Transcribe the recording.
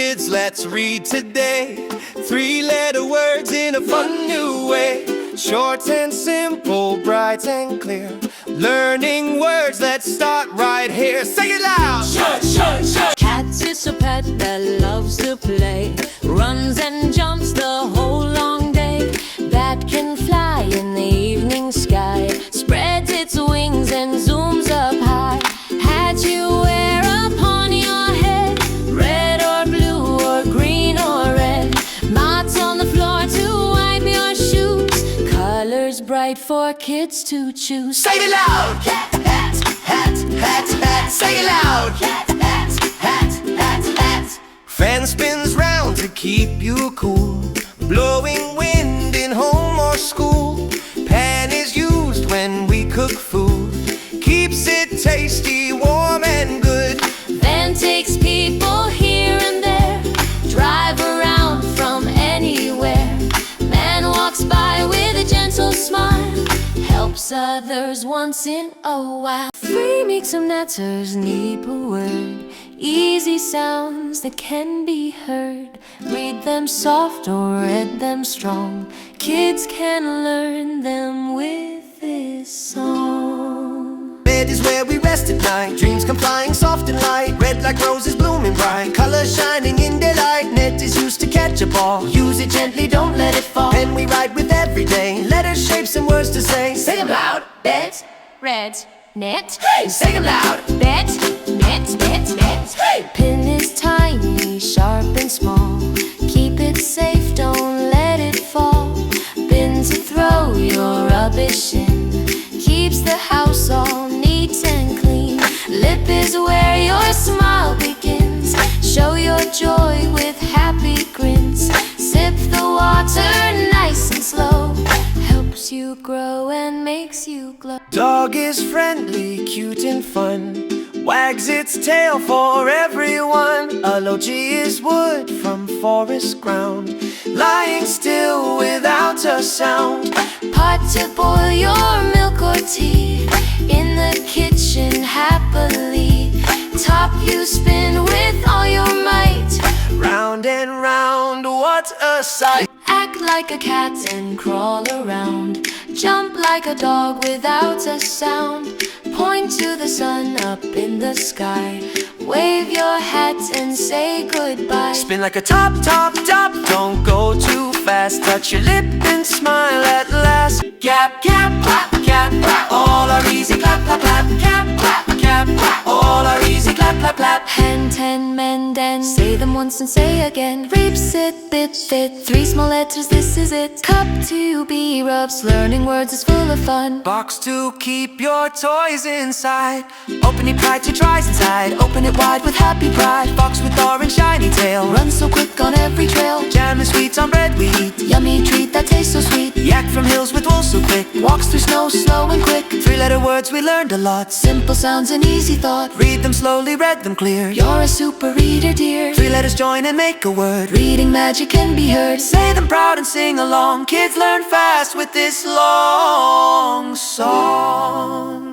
kids, let's read today. 3-letter words in a fun new way. Short and simple, bright and clear. Learning words, let's start right here. Say it loud! Shut, shut, shut. Cat is a pet that loves to play. Runs and jumps the whole long day. Bat can fly in the evening sky. Spreads its wings and zooms up high. Hat you wear upon your head, red or blue or green or red. Mots on the floor to wipe your shoes. Colors bright for kids to choose. Say it loud! Cat, hat, hat, hat, hat. Say it loud! Cat, hat, hat, hat, hat. Fan spins round to keep you cool. Blowing wind in home or school. Pan is used when we cook food. Keeps it tasty, warm and good. Van takes people here and there. Drive around from anywhere. Man walks by with a gentle smile. Helps others once in a while. Free makes some natters, need a word. Easy sounds that can be heard. Read them soft or read them strong. Kids can learn them with this song. Bed is where we rest at night. Dreams come flying soft and light. Red like roses blooming bright. Colors shining in daylight. Net is used to catch a ball. Use it gently, don't let it fall. Pen we write with every day. Letters, shapes and words to say. Say them loud. Bed, Red, net. hey, say them loud. Bet, net, net, net. Hey. Pin is tiny, sharp and small. Keep it safe, don't let it fall. Bin to throw your rubbish in. Keeps the house all neat and clean. Lip is where your smile begins. Show your joy with happy grins. Sip the water nice and slow. Helps you grow and makes you glow. Dog is friendly, cute and fun. Wags its tail for everyone. A logie is wood from forest ground. Lying still without a sound. Pot to boil your milk or tea. In the kitchen happily. Top you spin with all your might. Round and round, what a sight. Act like a cat and crawl around. Jump like a dog without a sound. Point to the sun up in the sky. Wave your hat and say goodbye. Spin like a top, top, top. Don't go too fast. Touch your lip and smile at last. Cap, cap, clap, cap, clap. All are easy, clap, clap, clap. Cap, clap, cap, clap. All are easy, clap, clap, clap. Hand, ten, mend, and say them once and say again. Reap, sit, bit, fit. 3 small letters, this is it. Cup to be rubs. Learning words is full of fun. Box to keep your toys inside. Open it wide to tries inside. Open it wide with happy pride. Fox with orange shiny tail. Run so quick on every trail. Jam and sweets on bread we eat. Yummy treat that tastes so sweet. Yak from hills with wool so quick. Walks through snow slow and quick. 3-letter words we learned a lot. Simple sounds and easy thought. Read them slowly, read them clear. You're a super reader, dear. 3 letters join and make a word. Reading magic can be heard. Say them proud and sing along. Kids learn fast with this long song.